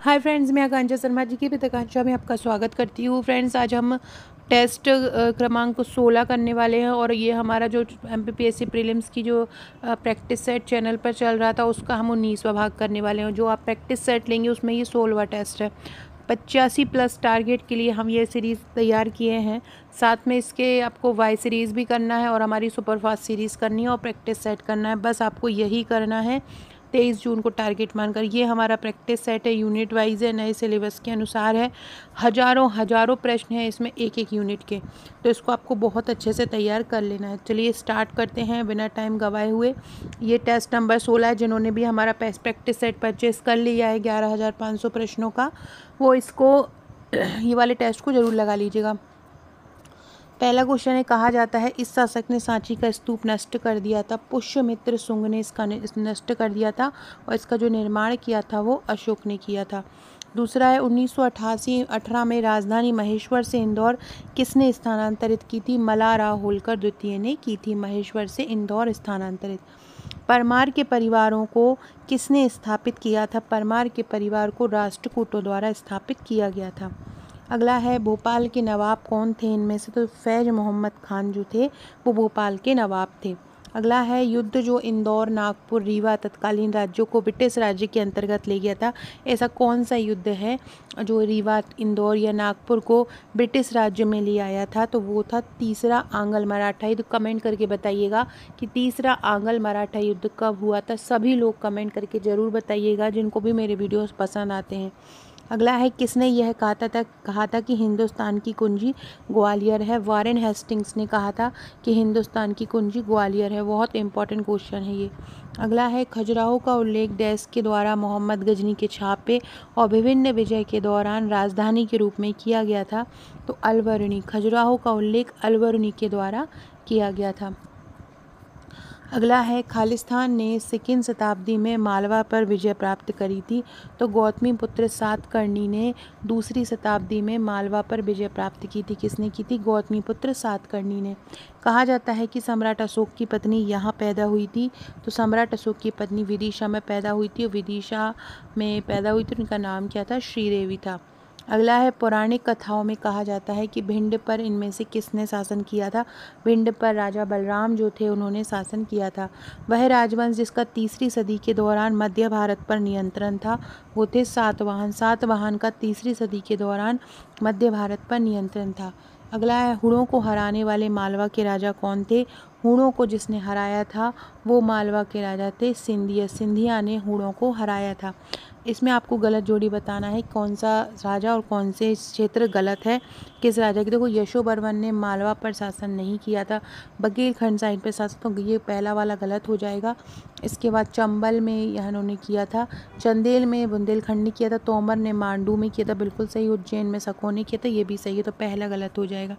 Hi friends, मैं आकांक्षा शर्मा जी की आकांक्षा में आपका स्वागत करती हूँ। फ्रेंड्स, आज हम टेस्ट क्रमांक 16 करने वाले हैं और ये हमारा जो एमपीपीएससी प्रीलिम्स की जो प्रैक्टिस सेट चैनल पर चल रहा था उसका हम 19वां भाग करने वाले हैं। जो आप प्रैक्टिस सेट लेंगे उसमें ये 16वां टेस्ट है। 85+ टारगेट के लिए हम ये सीरीज़ तैयार किए हैं। साथ में इसके आपको वाई सीरीज़ भी करना है और हमारी सुपरफास्ट सीरीज़ करनी है और प्रैक्टिस सेट करना है। बस आपको यही करना है। 23 जून को टारगेट मानकर ये हमारा प्रैक्टिस सेट है, यूनिट वाइज है, नए सिलेबस के अनुसार है। हज़ारों प्रश्न हैं इसमें एक एक यूनिट के, तो इसको आपको बहुत अच्छे से तैयार कर लेना है। चलिए स्टार्ट करते हैं बिना टाइम गवाए हुए। ये टेस्ट नंबर 16 है। जिन्होंने भी हमारा प्रैक्टिस सेट परचेस कर लिया है 11,500 प्रश्नों का, वो इसको ये वाले टेस्ट को ज़रूर लगा लीजिएगा। पहला क्वेश्चन है, कहा जाता है इस शासक ने सांची का स्तूप नष्ट कर दिया था। पुष्यमित्र शुंग ने इसका नष्ट कर दिया था और इसका जो निर्माण किया था वो अशोक ने किया था। दूसरा है, 1988-18 में राजधानी महेश्वर से इंदौर किसने स्थानांतरित की थी? मल्हारराव होलकर द्वितीय ने की थी महेश्वर से इंदौर स्थानांतरित। परमार के परिवारों को किसने स्थापित किया था? परमार के परिवार को राष्ट्रकूटों द्वारा स्थापित किया गया था। अगला है, भोपाल के नवाब कौन थे इनमें से? तो फैज मोहम्मद खान जो थे वो भोपाल के नवाब थे। अगला है, युद्ध जो इंदौर, नागपुर, रीवा तत्कालीन राज्यों को ब्रिटिश राज्य के अंतर्गत ले गया था, ऐसा कौन सा युद्ध है जो रीवा, इंदौर या नागपुर को ब्रिटिश राज्य में ले आया था? तो वो था तीसरा आंग्ल मराठा युद्ध। कमेंट करके बताइएगा कि तीसरा आंग्ल मराठा युद्ध कब हुआ था। सभी लोग कमेंट करके ज़रूर बताइएगा जिनको भी मेरे वीडियोस पसंद आते हैं। अगला है, किसने यह कहा था कि हिंदुस्तान की कुंजी ग्वालियर है? वॉरेन हेस्टिंग्स ने कहा था कि हिंदुस्तान की कुंजी ग्वालियर है। बहुत इंपॉर्टेंट क्वेश्चन है ये। अगला है, खजुराहो का उल्लेख डैश के द्वारा मोहम्मद गजनी के छापे और विभिन्न विजय के दौरान राजधानी के रूप में किया गया था? तो अलबर्नी। खजुराहो का उल्लेख अलबर्नी के द्वारा किया गया था। अगला है, खालिस्तान ने सेकंड शताब्दी में मालवा पर विजय प्राप्त करी थी? तो गौतमीपुत्र सातकर्णी ने दूसरी शताब्दी में मालवा पर विजय प्राप्त की थी। किसने की थी? गौतमीपुत्र सातकर्णी ने। कहा जाता है कि सम्राट अशोक की पत्नी यहाँ पैदा हुई थी। तो सम्राट अशोक की पत्नी विदिशा में पैदा हुई थी और विदिशा में पैदा हुई थी, उनका नाम क्या था? श्रीदेवी था। अगला है, पौराणिक कथाओं में कहा जाता है कि भिंड पर इनमें से किसने शासन किया था? भिंड पर राजा बलराम जो थे उन्होंने शासन किया था। वह राजवंश जिसका तीसरी सदी के दौरान मध्य भारत पर नियंत्रण था वो थे सातवाहन। सातवाहन का तीसरी सदी के दौरान मध्य भारत पर नियंत्रण था। अगला है, हुणों को हराने वाले मालवा के राजा कौन थे? हुणों को जिसने हराया था वो मालवा के राजा थे सिंधिया। सिंधिया ने हुणों को हराया था। इसमें आपको गलत जोड़ी बताना है, कौन सा राजा और कौन से क्षेत्र गलत है किस राजा की। देखो, यशोवर्मन ने मालवा पर शासन नहीं किया था, बघेलखंड साइड पर शासन, तो ये पहला वाला गलत हो जाएगा। इसके बाद चंबल में यह इन्होंने किया था, चंदेल में बुंदेलखंड ने किया था, तोमर ने मांडू में किया था, बिल्कुल सही। उज्जैन में सको ने किया था, ये भी सही है, तो पहला गलत हो जाएगा।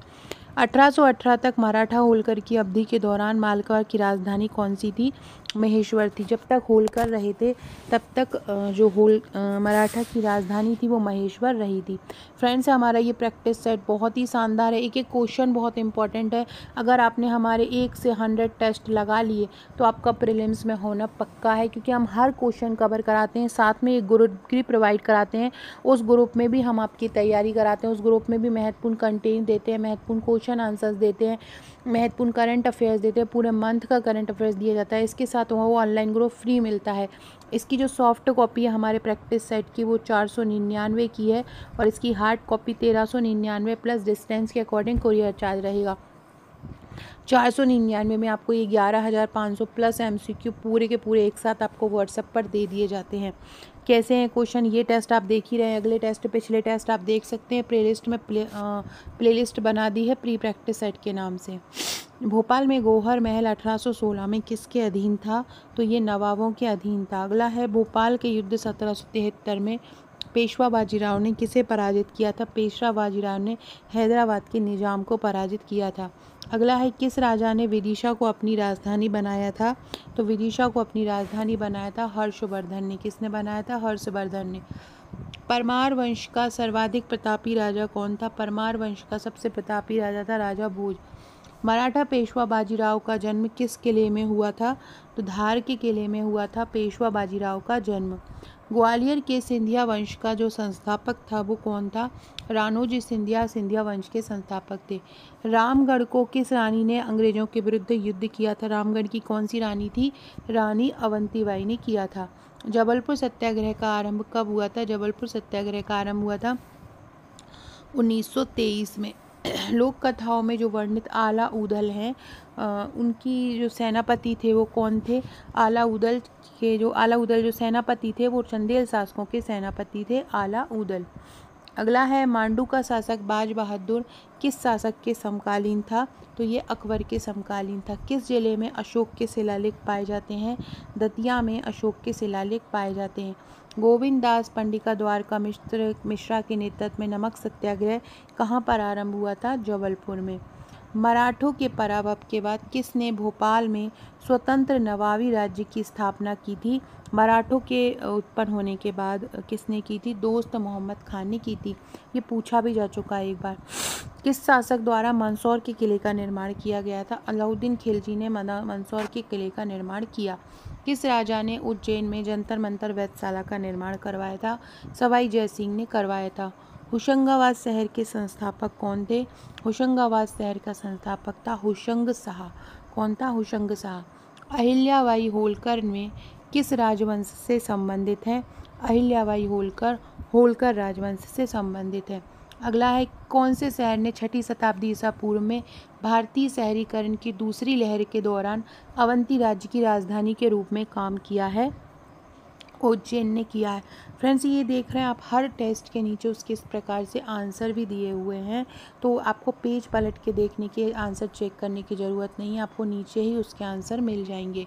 1818 तक मराठा होलकर की अवधि के दौरान मालवा की राजधानी कौन सी थी? महेश्वर थी। जब तक होलकर रहे थे तब तक जो मराठा की राजधानी थी वो महेश्वर रही थी। फ्रेंड्स, हमारा ये प्रैक्टिस सेट बहुत ही शानदार है। एक एक क्वेश्चन बहुत इंपॉर्टेंट है। अगर आपने हमारे 1 से 100 टेस्ट लगा लिए तो आपका प्रीलिम्स में होना पक्का है, क्योंकि हम हर क्वेश्चन कवर कराते हैं। साथ में एक ग्रुप भी प्रोवाइड कराते हैं, उस ग्रुप में भी हम आपकी तैयारी कराते हैं। उस ग्रुप में भी महत्वपूर्ण कंटेंट देते हैं, महत्वपूर्ण क्वेश्चन आंसर्स देते हैं, महत्वपूर्ण करंट अफेयर्स देते हैं। पूरे मंथ का करंट अफेयर्स दिया जाता है। इसके साथ वो ऑनलाइन ग्रुप फ्री मिलता है। इसकी जो सॉफ्ट कॉपी है हमारे प्रैक्टिस सेट की वो 499 की है और इसकी हार्ड कॉपी 1399 प्लस डिस्टेंस के अकॉर्डिंग कोरियर चार्ज रहेगा। 499 में आपको ये 11,500 प्लस MCQ पूरे के पूरे एक साथ आपको व्हाट्सएप पर दे दिए जाते हैं। कैसे हैं क्वेश्चन? ये टेस्ट आप देख ही रहे हैं, अगले टेस्ट पिछले टेस्ट आप देख सकते हैं। प्लेलिस्ट में प्लेलिस्ट बना दी है प्री प्रैक्टिस सेट के नाम से। भोपाल में गौहर महल 1816 में किसके अधीन था? तो ये नवाबों के अधीन था। अगला है, भोपाल के युद्ध 1773 में पेशवा बाजीराव ने किसे पराजित किया था? पेशवा बाजीराव ने हैदराबाद के निजाम को पराजित किया था। अगला है, किस राजा ने विदिशा को अपनी राजधानी बनाया था? तो विदिशा को अपनी राजधानी बनाया था हर्षवर्धन ने। किसने बनाया था? हर्षवर्धन ने। परमार वंश का सर्वाधिक प्रतापी राजा कौन था? परमार वंश का सबसे प्रतापी राजा था राजा भोज। मराठा पेशवा बाजीराव का जन्म किस किले में हुआ था? तो धार के किले में हुआ था पेशवा बाजीराव का जन्म। ग्वालियर के सिंधिया वंश का जो संस्थापक था वो कौन था? राणोजी सिंधिया सिंधिया वंश के संस्थापक थे। रामगढ़ को किस रानी ने अंग्रेजों के विरुद्ध युद्ध किया था? रामगढ़ की कौन सी रानी थी? रानी अवंतीबाई ने किया था। जबलपुर सत्याग्रह का आरंभ कब हुआ था? जबलपुर सत्याग्रह का आरंभ हुआ था 1923 में। लोक कथाओं में जो वर्णित आला ऊदल हैं उनकी जो सेनापति थे वो कौन थे? आला ऊदल जो सेनापति थे वो चंदेल शासकों के सेनापति थे आला ऊदल। अगला है, मांडू का शासक बाज बहादुर किस शासक के समकालीन था? तो ये अकबर के समकालीन था। किस जिले में अशोक के शिलालेख पाए जाते हैं? दतिया में अशोक के शिलालेख पाए जाते हैं। गोविंद दास पंडिका द्वारका मिश्रा के नेतृत्व में नमक सत्याग्रह कहाँ पर आरंभ हुआ था? जबलपुर में। मराठों के पराभव के बाद किसने भोपाल में स्वतंत्र नवाबी राज्य की स्थापना की थी? मराठों के उत्पन्न होने के बाद किसने की थी? दोस्त मोहम्मद खान ने की थी। ये पूछा भी जा चुका है एक बार। किस शासक द्वारा मंदसौर के किले का निर्माण किया गया था? अलाउद्दीन खिलजी ने मंदसौर के किले का निर्माण किया। किस राजा ने उज्जैन में जंतर मंतर वेधशाला का निर्माण करवाया था? सवाई जयसिंह ने करवाया था। होशंगाबाद शहर के संस्थापक कौन थे? होशंगाबाद शहर का संस्थापक था होशंग शाह। कौन था? होशंग शाह। अहिल्याबाई होलकर में किस राजवंश से संबंधित है? अहिल्याबाई होलकर राजवंश से संबंधित है। अगला है, कौन से शहर ने 6ठी शताब्दी ईसा पूर्व में भारतीय शहरीकरण की दूसरी लहर के दौरान अवंती राज्य की राजधानी के रूप में काम किया है? उज्जैन ने किया है। फ्रेंड्स, ये देख रहे हैं आप, हर टेस्ट के नीचे उसके इस प्रकार से आंसर भी दिए हुए हैं, तो आपको पेज पलट के देखने के आंसर चेक करने की ज़रूरत नहीं है, आपको नीचे ही उसके आंसर मिल जाएंगे।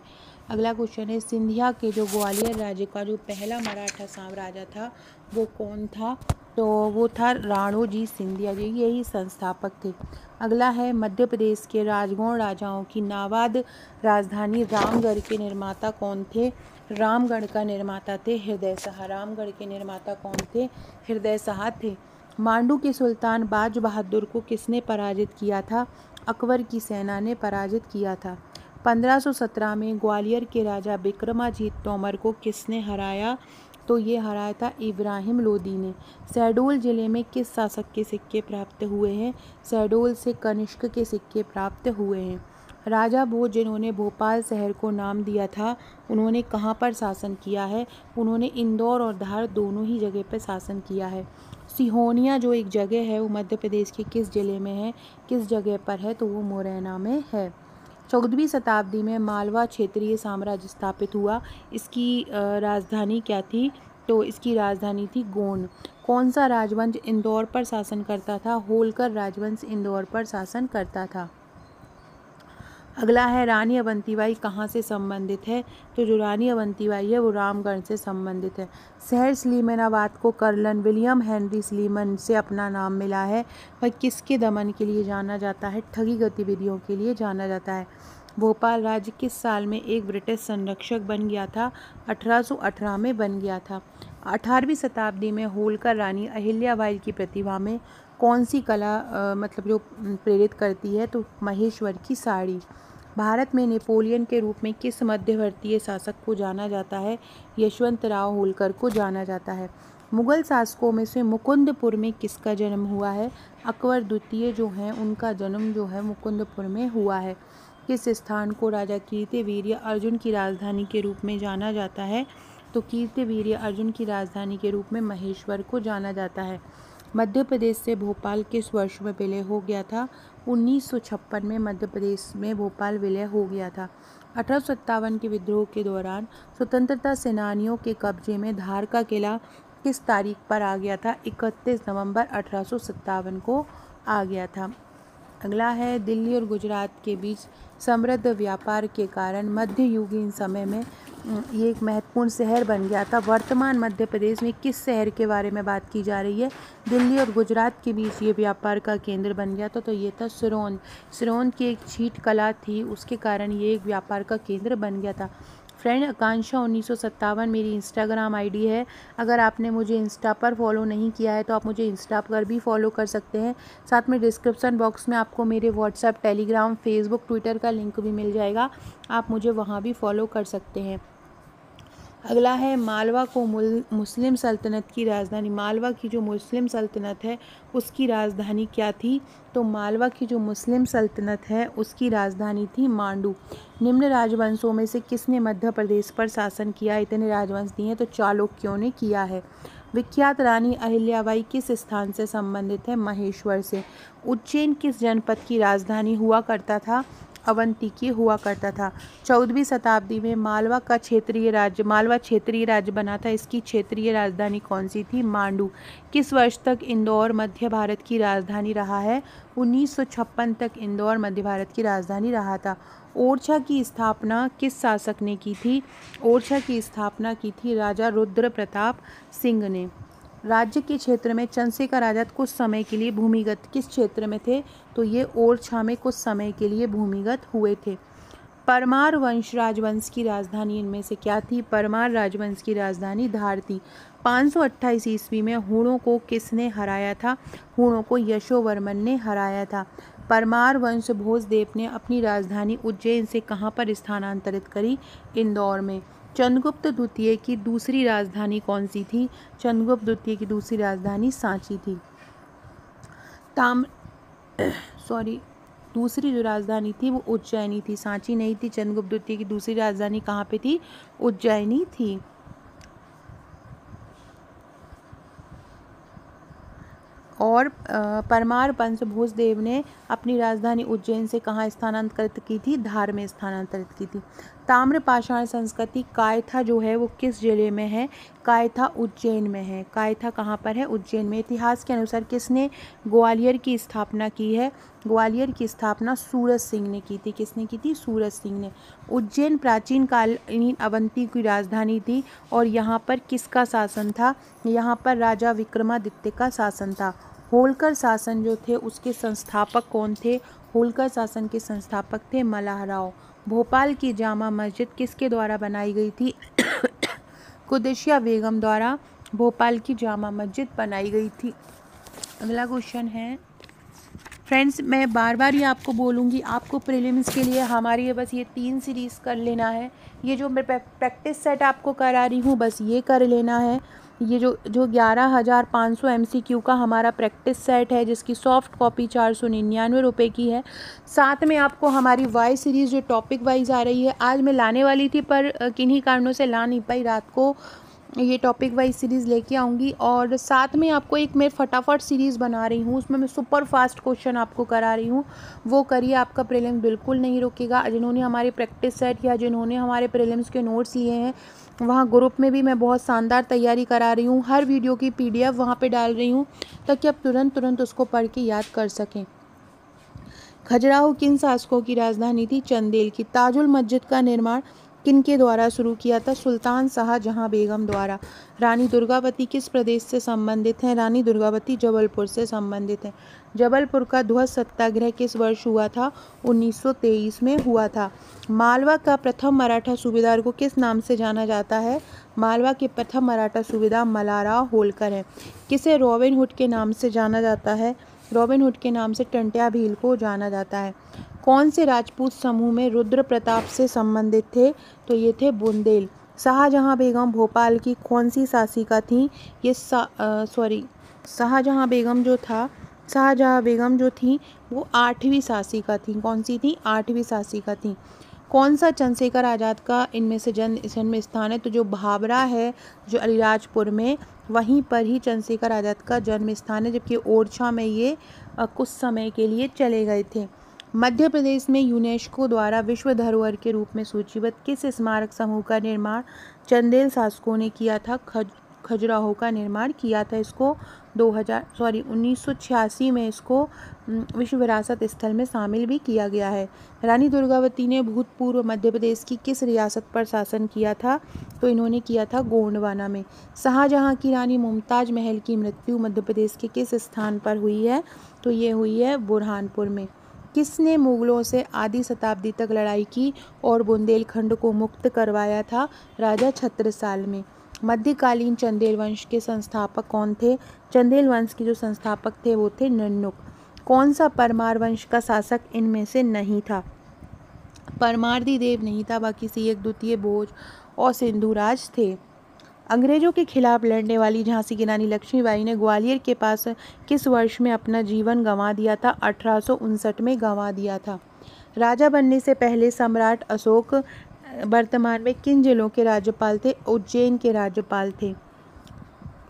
अगला क्वेश्चन है, सिंधिया के जो ग्वालियर राज्य का जो पहला मराठा साम्राज्य था वो कौन था? तो वो था राणोजी सिंधिया जी, यही संस्थापक थे। अगला है, मध्य प्रदेश के राजगौड़ राजाओं की नाबाद राजधानी रामगढ़ के निर्माता कौन थे? रामगढ़ का निर्माता थे हृदय शाह। रामगढ़ के निर्माता कौन थे? हृदय शाह थे। मांडू के सुल्तान बाज बहादुर को किसने पराजित किया था? अकबर की सेना ने पराजित किया था। 1517 में ग्वालियर के राजा विक्रमाजीत तोमर को किसने हराया? तो ये हराया था इब्राहिम लोदी ने। शहडोल जिले में किस शासक के सिक्के प्राप्त हुए हैं? शहडोल से कनिष्क के सिक्के प्राप्त हुए हैं। राजा भोज जिन्होंने भोपाल शहर को नाम दिया था, उन्होंने कहाँ पर शासन किया है? उन्होंने इंदौर और धार दोनों ही जगह पर शासन किया है। सिहोनिया जो एक जगह है वो मध्य प्रदेश के किस जिले में है? किस जगह पर है? तो वो मुरैना में है। 14वीं शताब्दी में मालवा क्षेत्रीय साम्राज्य स्थापित हुआ। इसकी राजधानी क्या थी? तो इसकी राजधानी थी गोंड। कौन सा राजवंश इंदौर पर शासन करता था? होलकर राजवंश इंदौर पर शासन करता था। अगला है, रानी अवंतीबाई कहाँ से संबंधित है? तो जो रानी अवंतीबाई है वो रामगढ़ से संबंधित है। शहर स्लीमेनाबाद को कर्नल विलियम हेनरी स्लीमन से अपना नाम मिला है। वह किसके दमन के लिए जाना जाता है? ठगी गतिविधियों के लिए जाना जाता है। भोपाल राज्य किस साल में एक ब्रिटिश संरक्षक बन गया था? 1818 में बन गया था। 18वीं शताब्दी में होलकर रानी अहिल्याबाई की प्रतिभा में कौन सी कला जो प्रेरित करती है? तो महेश्वर की साड़ी। भारत में नेपोलियन के रूप में किस मध्यवर्तीय शासक को जाना जाता है? यशवंतराव होलकर को जाना जाता है। मुगल शासकों में से मुकुंदपुर में किसका जन्म हुआ है? अकबर द्वितीय जो हैं उनका जन्म जो है मुकुंदपुर में हुआ है। किस स्थान को राजा कीर्तिवीर्य अर्जुन की राजधानी के रूप में जाना जाता है? तो कीर्तिवीर्य अर्जुन की राजधानी के रूप में महेश्वर को जाना जाता है। मध्य प्रदेश से भोपाल किस वर्ष में विलय हो गया था? 1956 में मध्य प्रदेश में भोपाल विलय हो गया था। 1857 के विद्रोह के दौरान स्वतंत्रता सेनानियों के कब्जे में धार का किला किस तारीख पर आ गया था? 31 नवंबर 1857 को आ गया था। अगला है, दिल्ली और गुजरात के बीच समृद्ध व्यापार के कारण मध्ययुगीन समय में ये एक महत्वपूर्ण शहर बन गया था। वर्तमान मध्य प्रदेश में किस शहर के बारे में बात की जा रही है? दिल्ली और गुजरात के बीच ये व्यापार का केंद्र बन गया था, तो ये था सिरोंज। सिरोंज की एक छीट कला थी, उसके कारण ये एक व्यापार का केंद्र बन गया था। फ्रेंड, आकांक्षा 1957 मेरी इंस्टाग्राम आईडी है। अगर आपने मुझे इंस्टा पर फॉलो नहीं किया है तो आप मुझे इंस्टा पर भी फॉलो कर सकते हैं। साथ में डिस्क्रिप्शन बॉक्स में आपको मेरे व्हाट्सएप, टेलीग्राम, फेसबुक, ट्विटर का लिंक भी मिल जाएगा, आप मुझे वहाँ भी फॉलो कर सकते हैं। अगला है मालवा को मुस्लिम सल्तनत की राजधानी, मालवा की जो मुस्लिम सल्तनत है उसकी राजधानी क्या थी? तो मालवा की जो मुस्लिम सल्तनत है उसकी राजधानी थी मांडू। निम्न राजवंशों में से किसने मध्य प्रदेश पर शासन किया? इतने राजवंश दिए हैं तो चालुक्यों ने किया है। विख्यात रानी अहिल्याबाई किस स्थान से संबंधित है? महेश्वर से। उज्जैन किस जनपद की राजधानी हुआ करता था? अवंती की हुआ करता था। 14वीं शताब्दी में मालवा क्षेत्रीय राज्य बना था। इसकी क्षेत्रीय राजधानी कौन सी थी? मांडू। किस वर्ष तक इंदौर मध्य भारत की राजधानी रहा है? 1956 तक इंदौर मध्य भारत की राजधानी रहा था। ओरछा की स्थापना किस शासक ने की थी? ओरछा की स्थापना की थी राजा रुद्र प्रताप सिंह ने। राज्य के क्षेत्र में चंद्रशेखर आजाद कुछ समय के लिए भूमिगत किस क्षेत्र में थे? तो ये ओरछा में कुछ समय के लिए भूमिगत हुए थे। परमार राजवंश की राजधानी इनमें से क्या थी? परमार राजवंश की राजधानी धार थी। 528 ईस्वी में हूणों को किसने हराया था? हूणों को यशोवर्मन ने हराया था। परमार वंश भोजदेव ने अपनी राजधानी उज्जैन से कहाँ पर स्थानांतरित करी? इंदौर में। चंद्रगुप्त द्वितीय की दूसरी राजधानी कौन सी थी? चंद्रगुप्त द्वितीय की दूसरी राजधानी सांची थी। दूसरी जो राजधानी थी वो उज्जैनी थी, सांची नहीं थी। चंद्रगुप्त द्वितीय की दूसरी राजधानी कहाँ पे थी? उज्जैनी थी। और परमार वंश भोजदेव ने अपनी राजधानी उज्जैन से कहाँ स्थानांतरित की थी? धार में स्थानांतरित की थी। ताम्रपाषाण संस्कृति कायथा जो है वो किस जिले में है? कायथा उज्जैन में है। कायथा कहाँ पर है? उज्जैन में। इतिहास के अनुसार किसने ग्वालियर की स्थापना की है? ग्वालियर की स्थापना सूरज सिंह ने की थी। किसने की थी? सूरज सिंह ने। उज्जैन प्राचीन कालीन अवंती की राजधानी थी और यहाँ पर किसका शासन था? यहाँ पर राजा विक्रमादित्य का शासन था। होलकर शासन जो थे उसके संस्थापक कौन थे? होलकर शासन के संस्थापक थे मल्हारराव। भोपाल की जामा मस्जिद किसके द्वारा बनाई गई थी? कुदसिया बेगम द्वारा भोपाल की जामा मस्जिद बनाई गई थी। अगला क्वेश्चन है फ्रेंड्स, मैं बार बार ये आपको बोलूँगी, आपको प्रीलिम्स के लिए हमारी ये बस ये 3 सीरीज़ कर लेना है। ये जो मैं प्रैक्टिस सेट आपको करा रही हूँ बस ये कर लेना है। ये जो 11,500 MCQ का हमारा प्रैक्टिस सेट है जिसकी सॉफ्ट कॉपी 499 रुपये की है। साथ में आपको हमारी वाई सीरीज़ जो टॉपिक वाइज आ रही है, आज मैं लाने वाली थी पर किन्हीं कारणों से ला नहीं पाई, रात को ये टॉपिक वाइज सीरीज़ लेके आऊँगी। और साथ में आपको एक मैं फटाफट सीरीज़ बना रही हूँ, उसमें मैं सुपर फास्ट क्वेश्चन आपको करा रही हूँ, वो करिए, आपका प्रीलिम्स बिल्कुल नहीं रुकेगा। जिन्होंने हमारे प्रैक्टिस सेट या जिन्होंने हमारे प्रीलिम्स के नोट्स लिए हैं वहाँ ग्रुप में भी मैं बहुत शानदार तैयारी करा रही हूँ। हर वीडियो की PDF वहाँ पे डाल रही हूँ ताकि आप तुरंत उसको पढ़ के याद कर सकें। खजुराहो किन शासकों की राजधानी थी? चंदेल की। ताजुल मस्जिद का निर्माण किनके द्वारा शुरू किया था? सुल्तान शाहजहां बेगम द्वारा। रानी दुर्गावती किस प्रदेश से संबंधित हैं? रानी दुर्गावती जबलपुर से संबंधित हैं। जबलपुर का ध्वज सत्याग्रह किस वर्ष हुआ था? 1923 में हुआ था। मालवा का प्रथम मराठा सूबेदार को किस नाम से जाना जाता है? मालवा के प्रथम मराठा सूबेदार मल्हारराव होलकर हैं। किसे रॉबिन हुड के नाम से जाना जाता है? रॉबिन हुड के नाम से टंट्या भील को जाना जाता है। कौन से राजपूत समूह में रुद्र प्रताप से संबंधित थे? तो ये थे बुंदेल। शाहजहां बेगम भोपाल की कौन सी शासिका थी? ये शाहजहां बेगम जो थी वो 8वीं शासिका थी। कौन सी थी? 8वीं शासिका थी। कौन सा चंद्रशेखर आज़ाद का इनमें से जन्म स्थान है? तो जो भाबरा है जो अलीराजपुर में, वहीं पर ही चंद्रशेखर आज़ाद का जन्म स्थान है, जबकि ओरछा में ये कुछ समय के लिए चले गए थे। मध्य प्रदेश में यूनेस्को द्वारा विश्व धरोहर के रूप में सूचीबद्ध किस स्मारक समूह का निर्माण चंदेल शासकों ने किया था? खजुराहो का निर्माण किया था। इसको 1986 में इसको विश्व विरासत स्थल में शामिल भी किया गया है। रानी दुर्गावती ने भूतपूर्व मध्य प्रदेश की किस रियासत पर शासन किया था? तो इन्होंने किया था गोंडवाना में। शाहजहां की रानी मुमताज महल की मृत्यु मध्य प्रदेश के किस स्थान पर हुई है? तो ये हुई है बुरहानपुर में। किसने मुगलों से आधी शताब्दी तक लड़ाई की और बुंदेलखंड को मुक्त करवाया था? राजा छत्रसाल में। मध्यकालीन चंदेल वंश के संस्थापक कौन थे? चंदेल वंश के जो संस्थापक थे वो थे नन्नुक। कौन सा परमार वंश का शासक इनमें से नहीं था? परमार्दी देव नहीं था, बाकी से एक द्वितीय भोज और सिंधुराज थे। अंग्रेजों के खिलाफ लड़ने वाली झांसी की रानी लक्ष्मीबाई ने ग्वालियर के पास किस वर्ष में अपना जीवन गंवा दिया था? 1859 में गंवा दिया था। राजा बनने से पहले सम्राट अशोक वर्तमान में किन जिलों के राज्यपाल थे? उज्जैन के राज्यपाल थे।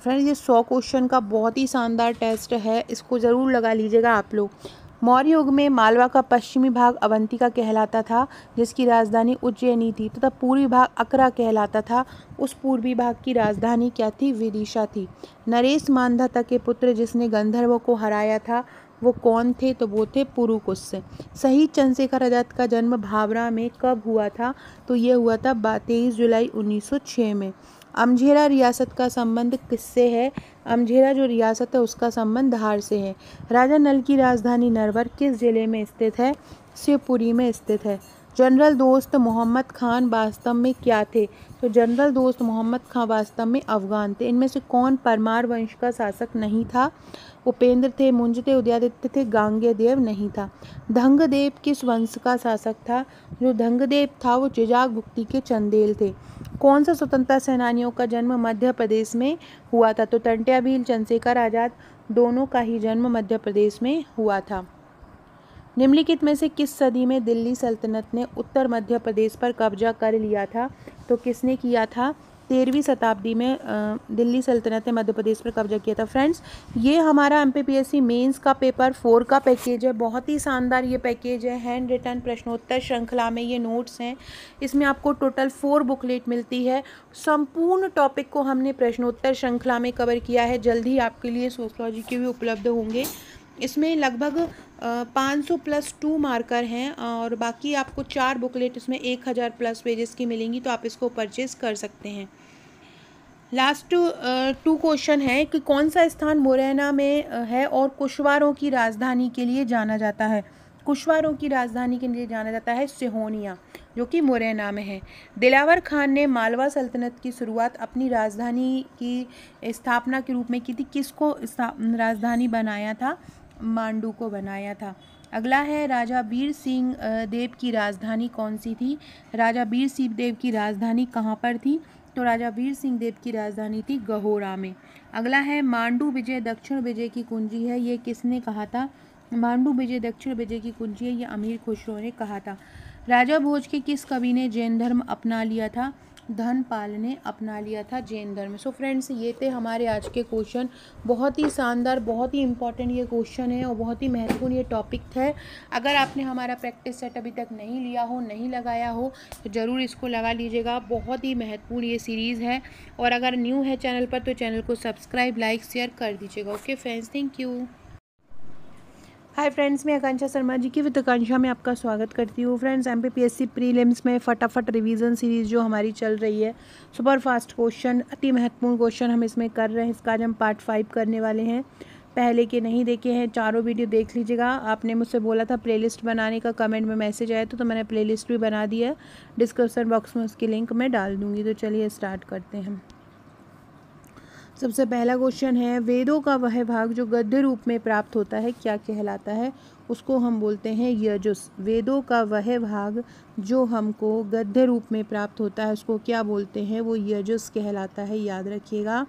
फ्रेंड्स, ये 100 क्वेश्चन का बहुत ही शानदार टेस्ट है, इसको ज़रूर लगा लीजिएगा आप लोग। मौर्य युग में मालवा का पश्चिमी भाग अवंतिका कहलाता था, जिसकी राजधानी उज्जैनी थी, तथा पूर्वी भाग अकरा कहलाता था। उस पूर्वी भाग की राजधानी क्या थी? विदिशा थी। नरेश मांधाता के पुत्र जिसने गंधर्वों को हराया था वो कौन थे? तो वो थे पुरुकुस। शहीद चंद्रशेखर आजाद का जन्म भावरा में कब हुआ था? तो ये हुआ था 23 जुलाई 1906 में। अमझेरा रियासत का संबंध किससे है? अमझेरा जो रियासत है उसका संबंध धार से है। राजा नल की राजधानी नरवर किस जिले में स्थित है? शिवपुरी में स्थित है। जनरल दोस्त मोहम्मद खान वास्तव में क्या थे? तो जनरल दोस्त मोहम्मद खान वास्तव में अफगान थे। इनमें से कौन परमार वंश का शासक नहीं था? उपेंद्र थे, मुंज थे, उदयादित्य थे, गांगेयदेव नहीं था। धंगदेव किस वंश का शासक था? जो धंगदेव था वो चिजाग भुक्ति के चंदेल थे। कौन सा स्वतंत्रता सेनानियों का जन्म मध्य प्रदेश में हुआ था? तो टंट्या भील, चंद्रशेखर आजाद दोनों का ही जन्म मध्य प्रदेश में हुआ था। निम्नलिखित में से किस सदी में दिल्ली सल्तनत ने उत्तर मध्य प्रदेश पर कब्जा कर लिया था? तो किसने किया था? 13वीं शताब्दी में दिल्ली सल्तनत ने मध्य प्रदेश पर कब्जा किया था। फ्रेंड्स, ये हमारा एमपीपीएससी मेंस का पेपर 4 का पैकेज है। बहुत ही शानदार ये पैकेज है। हैंड रिटन प्रश्नोत्तर श्रृंखला में ये नोट्स हैं। इसमें आपको टोटल 4 बुकलेट मिलती है। संपूर्ण टॉपिक को हमने प्रश्नोत्तर श्रृंखला में कवर किया है। जल्द ही आपके लिए सोशियोलॉजी के भी उपलब्ध होंगे। इसमें लगभग 500 + 2 मार्कर हैं और बाकी आपको 4 बुकलेट इसमें 1000+ पेजेस की मिलेंगी, तो आप इसको परचेज़ कर सकते हैं। लास्ट 2 क्वेश्चन है कि कौन सा स्थान मुरैना में है और कुशवारों की राजधानी के लिए जाना जाता है? कुशवारों की राजधानी के लिए जाना जाता है सिहोनिया, जो कि मुरैना में है। दिलावर खान ने मालवा सल्तनत की शुरुआत अपनी राजधानी की स्थापना के रूप में की थी। किसको राजधानी बनाया था? मांडू को बनाया था। अगला है राजा वीर सिंह देव की राजधानी कौन सी थी? राजा वीर सिंह देव की राजधानी कहाँ पर थी? तो राजा वीर सिंह देव की राजधानी थी गहोरा में। अगला है मांडू विजय दक्षिण विजय की कुंजी है, ये किसने कहा था? मांडू विजय दक्षिण विजय की कुंजी है, ये अमीर खुसरो ने कहा था। राजा भोज के किस कवि ने जैन धर्म अपना लिया था? धनपाल ने अपना लिया था जैन धर्म। सो फ्रेंड्स, ये थे हमारे आज के क्वेश्चन। बहुत ही शानदार, बहुत ही इंपॉर्टेंट ये क्वेश्चन है और बहुत ही महत्वपूर्ण ये टॉपिक है। अगर आपने हमारा प्रैक्टिस सेट अभी तक नहीं लिया हो, नहीं लगाया हो, तो ज़रूर इसको लगा लीजिएगा। बहुत ही महत्वपूर्ण ये सीरीज़ है और अगर न्यू है चैनल पर तो चैनल को सब्सक्राइब, लाइक, शेयर कर दीजिएगा। Okay friends, thank you. Hi friends, मैं आकांक्षा शर्मा जी की विद आकांक्षा में आपका स्वागत करती हूँ। फ्रेंड्स, एमपीपीएससी प्रीलिम्स में फटाफट रिवीजन सीरीज़ जो हमारी चल रही है, सुपर फास्ट क्वेश्चन, अति महत्वपूर्ण क्वेश्चन हम इसमें कर रहे हैं। इसका आज हम पार्ट 5 करने वाले हैं। पहले के नहीं देखे हैं चारों वीडियो देख लीजिएगा। आपने मुझसे बोला था प्लेलिस्ट बनाने का, कमेंट में मैसेज आया तो मैंने प्लेलिस्ट भी बना दी है। डिस्क्रिप्शन बॉक्स में उसकी लिंक मैं डाल दूँगी। तो चलिए स्टार्ट करते हैं। सबसे पहला क्वेश्चन है, वेदों का वह भाग जो गद्य रूप में प्राप्त होता है क्या कहलाता है? उसको हम बोलते हैं यजुस। वेदों का वह भाग जो हमको गद्य रूप में प्राप्त होता है उसको क्या बोलते हैं? वो यजुस कहलाता है। याद रखिएगा,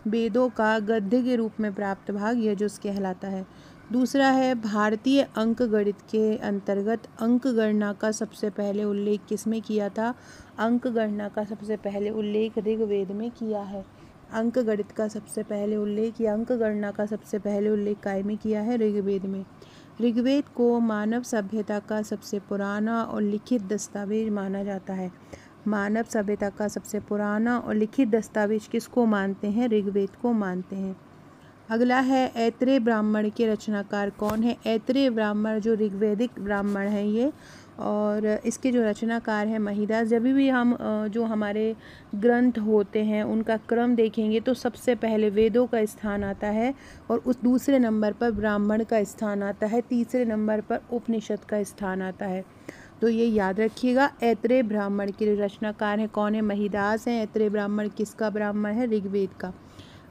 वेदों का गद्य के रूप में प्राप्त भाग यजुस कहलाता है। दूसरा है, भारतीय अंक गणित के अंतर्गत अंक गणना का सबसे पहले उल्लेख किसमें किया था? अंक गणना का सबसे पहले उल्लेख ऋग्वेद में किया है। अंक गणित का सबसे पहले उल्लेख या अंक गणना का सबसे पहले उल्लेख काय में किया है? ऋग्वेद में। ऋग्वेद को मानव सभ्यता का सबसे पुराना और लिखित दस्तावेज माना जाता है। मानव सभ्यता का सबसे पुराना और लिखित दस्तावेज किसको मानते हैं? ऋग्वेद को मानते हैं। अगला है, ऐत्रेय ब्राह्मण के रचनाकार कौन है? ऐत्रेय ब्राह्मण जो ऋग्वैदिक ब्राह्मण है ये, और इसके जो रचनाकार हैं महिदास। जब भी हम जो हमारे ग्रंथ होते हैं उनका क्रम देखेंगे तो सबसे पहले वेदों का स्थान आता है और उस दूसरे नंबर पर ब्राह्मण का स्थान आता है, तीसरे नंबर पर उपनिषद का स्थान आता है। तो ये याद रखिएगा। ऐत्रेय ब्राह्मण के रचनाकार हैं कौन है? महिदास हैं। ऐत्रेय ब्राह्मण किसका ब्राह्मण है? ऋग्वेद का।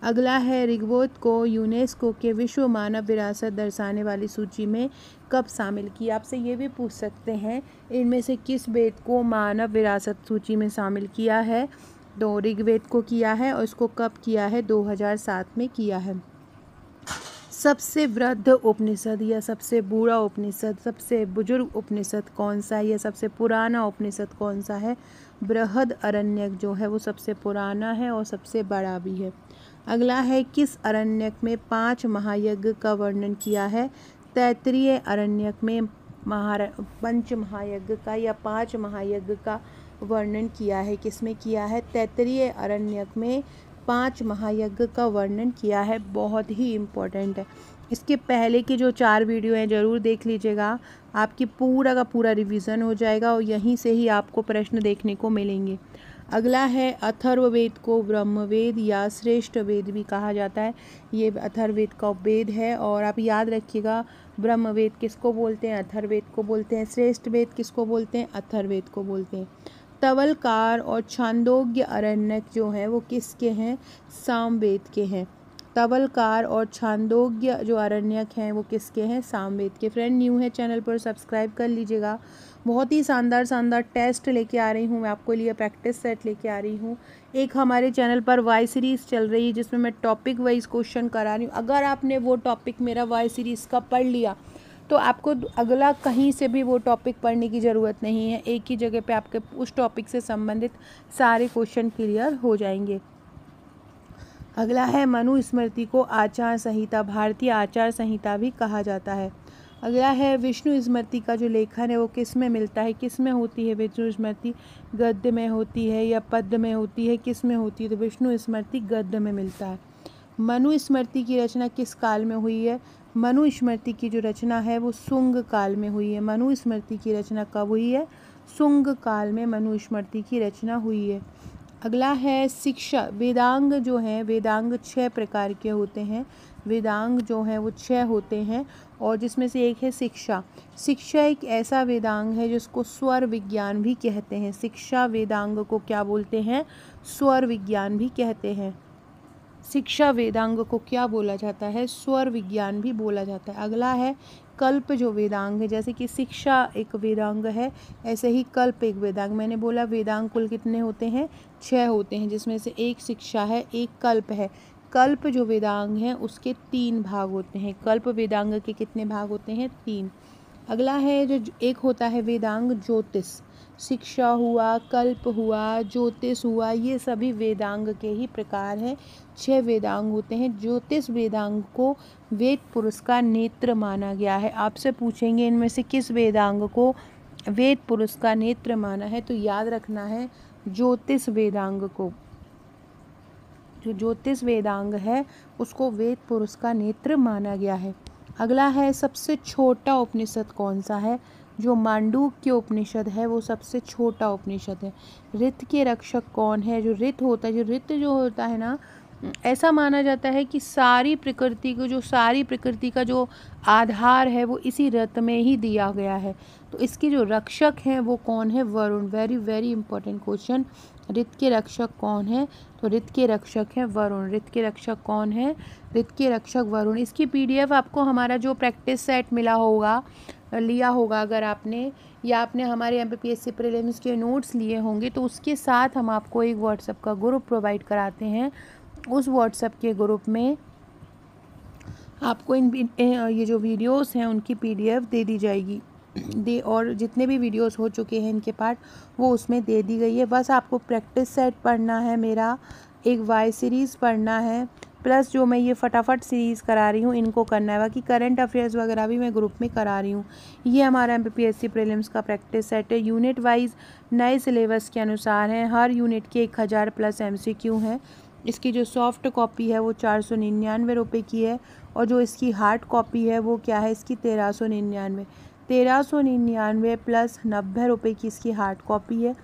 अगला है ऋग्वेद को यूनेस्को के विश्व मानव विरासत दर्शाने वाली सूची में कब शामिल किया। आपसे ये भी पूछ सकते हैं इनमें से किस वेद को मानव विरासत सूची में शामिल किया है। तो ऋग्वेद को किया है और इसको कब किया है, 2007 में किया है। सबसे वृद्ध उपनिषद या सबसे बूढ़ा उपनिषद, सबसे बुजुर्ग उपनिषद कौन सा है या सबसे पुराना उपनिषद कौन सा है। बृहद अरण्यक जो है वो सबसे पुराना है और सबसे बड़ा भी है। अगला है किस अरण्यक में 5 महायज्ञ का वर्णन किया है। तैत्तिरीय अरण्यक में पंच महायज्ञ का या 5 महायज्ञ का वर्णन किया है। किसमें किया है, तैत्तिरीय अरण्यक में 5 महायज्ञ का वर्णन किया है। बहुत ही इम्पोर्टेंट है। इसके पहले की जो 4 वीडियो हैं ज़रूर देख लीजिएगा, आपकी पूरा का पूरा रिवीजन हो जाएगा और यहीं से ही आपको प्रश्न देखने को मिलेंगे। अगला है अथर्ववेद को ब्रह्मवेद या श्रेष्ठ वेद भी कहा जाता है। ये अथर्ववेद का वेद है और आप याद रखिएगा, ब्रह्मवेद किसको बोलते हैं, अथर्ववेद को बोलते हैं। श्रेष्ठ वेद किसको बोलते हैं, अथर्ववेद को बोलते हैं। तवलकार और छांदोग्य अरण्यक जो हैं वो किसके हैं, सामवेद के हैं। तवलकार और छांदोग्य जो अरण्यक हैं वो किसके हैं, सामवेद के। फ्रेंड न्यू है चैनल पर सब्सक्राइब कर लीजिएगा। बहुत ही शानदार टेस्ट लेके आ रही हूँ मैं आपको लिए, प्रैक्टिस सेट लेके आ रही हूँ। एक हमारे चैनल पर वाई सीरीज़ चल रही है जिसमें मैं टॉपिक वाइज क्वेश्चन करा रही हूँ। अगर आपने वो टॉपिक मेरा वाई सीरीज़ का पढ़ लिया तो आपको अगला कहीं से भी वो टॉपिक पढ़ने की ज़रूरत नहीं है। एक ही जगह पे आपके उस टॉपिक से संबंधित सारे क्वेश्चन क्लियर हो जाएंगे। अगला है मनुस्मृति को आचार संहिता, भारतीय आचार संहिता भी कहा जाता है। अगला है विष्णु स्मृति का जो लेखन है वो किस में मिलता है, किस में होती है विष्णु स्मृति, गद्य में होती है या पद्य में होती है, किस में होती है, तो विष्णु स्मृति गद्य में मिलता है। मनुस्मृति की रचना किस काल में हुई है, मनुस्मृति की जो रचना है वो शुंग काल में हुई है। मनुस्मृति की रचना कब हुई है, शुंग काल में मनुस्मृति की रचना हुई है। अगला है शिक्षा, वेदांग जो हैं, वेदांग 6 प्रकार के होते हैं। वेदांग जो हैं वो 6 होते हैं और जिसमें से एक है शिक्षा। शिक्षा एक ऐसा वेदांग है जिसको स्वर विज्ञान भी कहते हैं। शिक्षा वेदांग को क्या बोलते हैं, स्वर विज्ञान भी कहते हैं। शिक्षा वेदांग को क्या बोला जाता है, स्वर विज्ञान भी बोला जाता है। अगला है कल्प जो वेदांग है, जैसे कि शिक्षा एक वेदांग है ऐसे ही कल्प एक वेदांग। मैंने बोला वेदांग कुल कितने होते हैं, 6 होते हैं, जिसमें से एक शिक्षा है, एक कल्प है। कल्प जो वेदांग है उसके 3 भाग होते हैं। कल्प वेदांग के कितने भाग होते हैं, 3। अगला है जो एक होता है वेदांग ज्योतिष। शिक्षा हुआ, कल्प हुआ, ज्योतिष हुआ, ये सभी वेदांग के ही प्रकार हैं। 6 वेदांग होते हैं। ज्योतिष वेदांग को वेद पुरुष का नेत्र माना गया है। आपसे पूछेंगे इनमें से किस वेदांग को वेद पुरुष का नेत्र माना है, तो याद रखना है ज्योतिष वेदांग को। जो ज्योतिष वेदांग है उसको वेद पुरुष का नेत्र माना गया है। अगला है सबसे छोटा उपनिषद कौन सा है, जो मांडूक्य उपनिषद है वो सबसे छोटा उपनिषद है। ऋत के रक्षक कौन है, जो ऋत होता है, जो ऋत जो होता है ना, ऐसा माना जाता है कि सारी प्रकृति का जो आधार है वो इसी ऋत में ही दिया गया है। तो इसके जो रक्षक हैं वो कौन है, Varun. Very very important question. ऋत के रक्षक कौन है, तो ऋत के रक्षक है वरुण। ऋत के रक्षक कौन है, ऋत के रक्षक वरुण। इसकी PDF आपको हमारा जो प्रैक्टिस सेट लिया होगा अगर आपने, या आपने हमारे MPPSC प्रीलिम्स के नोट्स लिए होंगे, तो उसके साथ हम आपको एक व्हाट्सएप का ग्रुप प्रोवाइड कराते हैं। उस व्हाट्सएप के ग्रुप में आपको ये जो वीडियोस हैं उनकी PDF दे दी जाएगी और जितने भी वीडियोस हो चुके हैं इनके पार्ट वो उसमें दे दी गई है। बस आपको प्रैक्टिस सेट पढ़ना है, मेरा एक वाई सीरीज़ पढ़ना है, प्लस जो मैं ये फटाफट सीरीज़ करा रही हूँ इनको करना है। बाकी करंट अफेयर्स वगैरह भी मैं ग्रुप में करा रही हूँ। ये हमारा MPPSC प्रीलिम्स का प्रैक्टिस सेट है। यूनिट वाइज नए सिलेबस के अनुसार है। हर यूनिट के 1000+ MCQ हैं। इसकी जो सॉफ्ट कॉपी है वो 499 रुपये की है और जो इसकी हार्ड कॉपी है वो क्या है, इसकी 1399 प्लस 90 रुपये की इसकी हार्ड कॉपी है।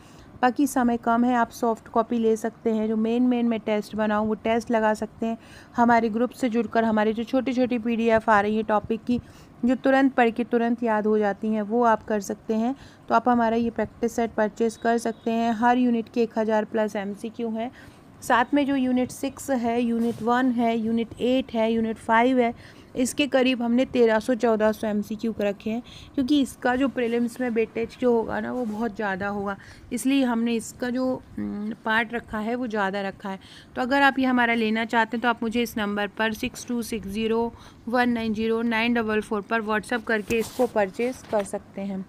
बाकी समय कम है, आप सॉफ्ट कॉपी ले सकते हैं। जो मेन मैं टेस्ट बनाऊँ वो टेस्ट लगा सकते हैं। हमारे ग्रुप से जुड़कर हमारी जो छोटी PDF आ रही है टॉपिक की, जो तुरंत पढ़ के तुरंत याद हो जाती हैं, वो आप कर सकते हैं। तो आप हमारा ये प्रैक्टिस सेट परचेज़ कर सकते हैं। हर यूनिट के 1000+ MCQ हैं साथ में जो यूनिट 6 है, यूनिट 1 है, यूनिट 8 है, यूनिट 5 है, इसके करीब हमने 1300-1400 MCQ रखे हैं, क्योंकि इसका जो प्रीलिम्स में वेटेज जो होगा ना वो बहुत ज़्यादा होगा, इसलिए हमने इसका जो पार्ट रखा है वो ज़्यादा रखा है। तो अगर आप ये हमारा लेना चाहते हैं तो आप मुझे इस नंबर पर 6260190944 पर व्हाट्सअप करके इसको परचेज़ कर सकते हैं।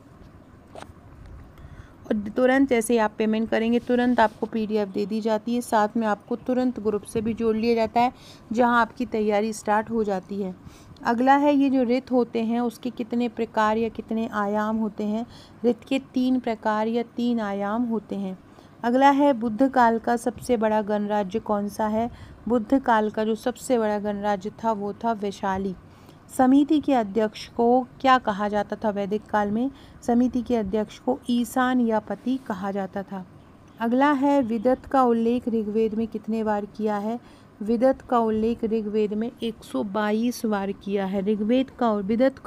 और तुरंत जैसे ही आप पेमेंट करेंगे तुरंत आपको PDF दे दी जाती है, साथ में आपको तुरंत ग्रुप से भी जोड़ लिया जाता है जहां आपकी तैयारी स्टार्ट हो जाती है। अगला है ये जो रित होते हैं उसके कितने प्रकार या कितने आयाम होते हैं। रित के 3 प्रकार या 3 आयाम होते हैं। अगला है बुद्ध काल का सबसे बड़ा गणराज्य कौन सा है। बुद्ध काल का जो सबसे बड़ा गणराज्य था वो था वैशाली। समिति के अध्यक्ष को क्या कहा जाता था वैदिक काल में। समिति के अध्यक्ष को ईशान या पति कहा जाता था। अगला है विदत का उल्लेख ऋग्वेद में कितने बार किया है। विदत का उल्लेख ऋग्वेद में 122 बार किया है। विदत का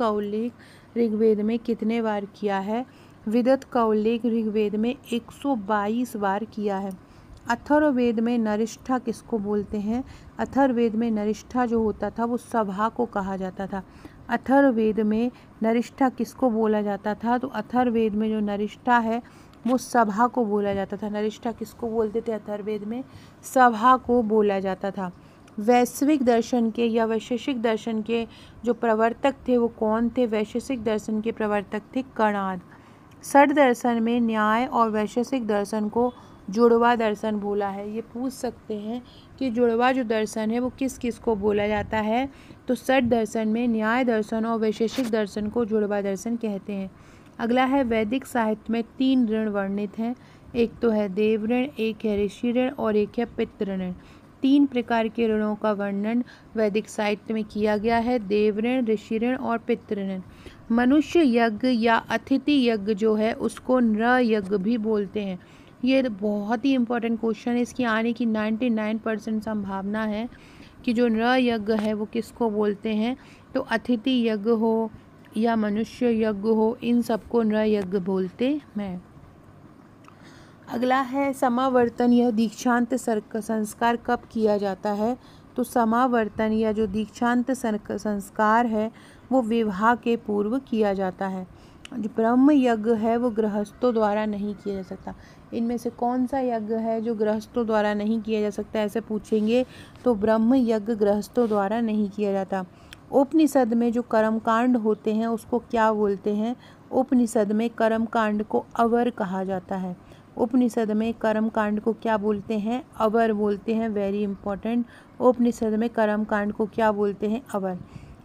उल्लेख ऋग्वेद में कितने बार किया है। विदत का उल्लेख ऋग्वेद में 122 बार किया है। अथर्ववेद में नरिष्ठा किसको बोलते हैं। अथर्ववेद में नरिष्ठा जो होता था वो सभा को कहा जाता था। अथर्ववेद में नरिष्ठा किसको बोला जाता था, तो अथर्ववेद में जो नरिष्ठा है वो सभा को बोला जाता था। नरिष्ठा किसको बोलते थे, अथर्ववेद में सभा को बोला जाता था। वैश्विक दर्शन के या वैशेषिक दर्शन के जो प्रवर्तक थे वो कौन थे। वैशेषिक दर्शन के प्रवर्तक थे कणाद। षड दर्शन में न्याय और वैशेषिक दर्शन को जुड़वा दर्शन बोला है। ये पूछ सकते हैं कि जुड़वा जो दर्शन है वो किस किस को बोला जाता है, तो षड दर्शन में न्याय दर्शन और वैशेषिक दर्शन को जुड़वा दर्शन कहते हैं। अगला है वैदिक साहित्य में 3 ऋण वर्णित हैं। एक तो है देव ऋण, एक है ऋषि ऋण और एक है पितृ ऋण। 3 प्रकार के ऋणों का वर्णन वैदिक साहित्य में किया गया है, देव ऋण, ऋषि ऋण और पितृ ऋण। मनुष्य यज्ञ या अतिथि यज्ञ जो है उसको नृ यज्ञ भी बोलते हैं। ये बहुत ही इम्पोर्टेंट क्वेश्चन है, इसकी आने की 99% संभावना है कि जो नृ यज्ञ है वो किसको बोलते हैं, तो अतिथि यज्ञ हो या मनुष्य यज्ञ हो, इन सबको नृ यज्ञ बोलते हैं। अगला है समावर्तन या दीक्षांत संस्कार कब किया जाता है, तो समावर्तन या जो दीक्षांत संस्कार है वो विवाह के पूर्व किया जाता है। जो ब्रह्म यज्ञ है वो गृहस्थों द्वारा नहीं किया जा सकता। इनमें से कौन सा यज्ञ है जो गृहस्थों द्वारा नहीं किया जा सकता, ऐसे पूछेंगे तो ब्रह्म यज्ञ गृहस्थों द्वारा नहीं किया जाता। उपनिषद में जो कर्मकांड होते हैं उसको क्या बोलते हैं। उपनिषद में कर्मकांड को अवर कहा जाता है। उपनिषद में कर्मकांड को क्या बोलते हैं, अवर बोलते हैं। वेरी इंपॉर्टेंट, उपनिषद में कर्मकांड को क्या बोलते हैं, अवर।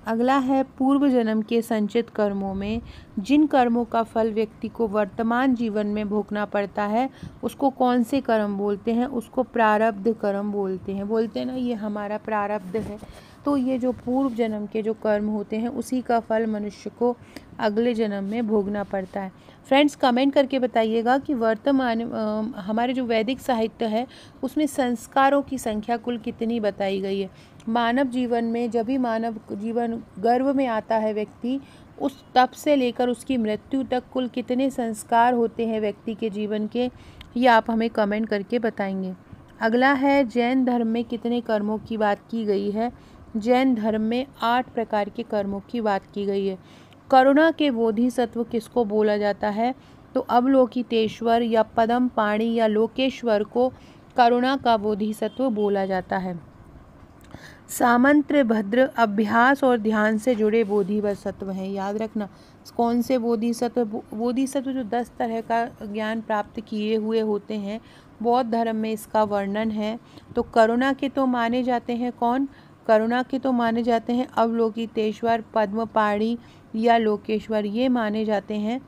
अगला है पूर्व जन्म के संचित कर्मों में जिन कर्मों का फल व्यक्ति को वर्तमान जीवन में भोगना पड़ता है उसको कौन से कर्म बोलते हैं, उसको प्रारब्ध कर्म बोलते हैं। बोलते हैं ना ये हमारा प्रारब्ध है, तो ये जो पूर्व जन्म के जो कर्म होते हैं उसी का फल मनुष्य को अगले जन्म में भोगना पड़ता है। फ्रेंड्स कमेंट करके बताइएगा कि वर्तमान हमारे जो वैदिक साहित्य है उसमें संस्कारों की संख्या कुल कितनी बताई गई है। मानव जीवन में जब भी मानव जीवन गर्भ में आता है व्यक्ति, उस तब से लेकर उसकी मृत्यु तक कुल कितने संस्कार होते हैं व्यक्ति के जीवन के, ये आप हमें कमेंट करके बताएंगे। अगला है जैन धर्म में कितने कर्मों की बात की गई है। जैन धर्म में 8 प्रकार के कर्मों की बात की गई है। करुणा के बोधिसत्व किसको बोला जाता है, तो अवलोकितेश्वर या पदम पाणी या लोकेश्वर को करुणा का बोधिसत्व बोला जाता है। सामंत्र भद्र अभ्यास और ध्यान से जुड़े बोधिसत्व हैं। याद रखना कौन से बोधिसत्व। बोधिसत्व जो 10 तरह का ज्ञान प्राप्त किए हुए होते हैं, बौद्ध धर्म में इसका वर्णन है। तो करुणा के तो माने जाते हैं कौन, करुणा के तो माने जाते हैं अवलोकितेश्वर, पद्मपाणी या लोकेश्वर, ये माने जाते हैं।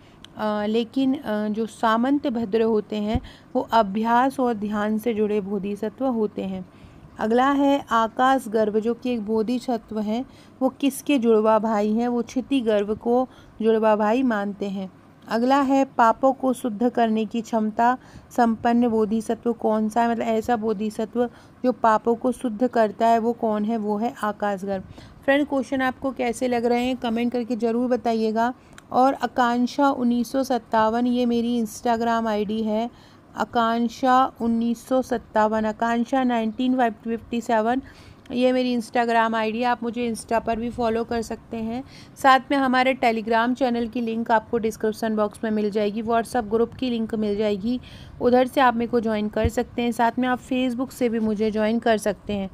लेकिन जो सामंत भद्र होते हैं वो अभ्यास और ध्यान से जुड़े बोधिसत्व होते हैं। अगला है आकाश गर्भ जो कि एक बोधिसत्व है, वो किसके जुड़वा भाई हैं, वो क्षिति गर्भ को जुड़वा भाई मानते हैं। अगला है पापों को शुद्ध करने की क्षमता संपन्न बोधिसत्व कौन सा है, मतलब ऐसा बोधिसत्व जो पापों को शुद्ध करता है वो कौन है, वो है आकाश गर्भ। फ्रेंड क्वेश्चन आपको कैसे लग रहे हैं कमेंट करके ज़रूर बताइएगा। और आकांक्षा 1957 ये मेरी इंस्टाग्राम आईडी है। आकांक्षा 1957, आकांक्षा 1957। ये मेरी इंस्टाग्राम आईडी है, आप मुझे इंस्टा पर भी फॉलो कर सकते हैं। साथ में हमारे टेलीग्राम चैनल की लिंक आपको डिस्क्रिप्शन बॉक्स में मिल जाएगी, व्हाट्सअप ग्रुप की लिंक मिल जाएगी, उधर से आप मेरे को ज्वाइन कर सकते हैं। साथ में आप फेसबुक से भी मुझे ज्वाइन कर सकते हैं।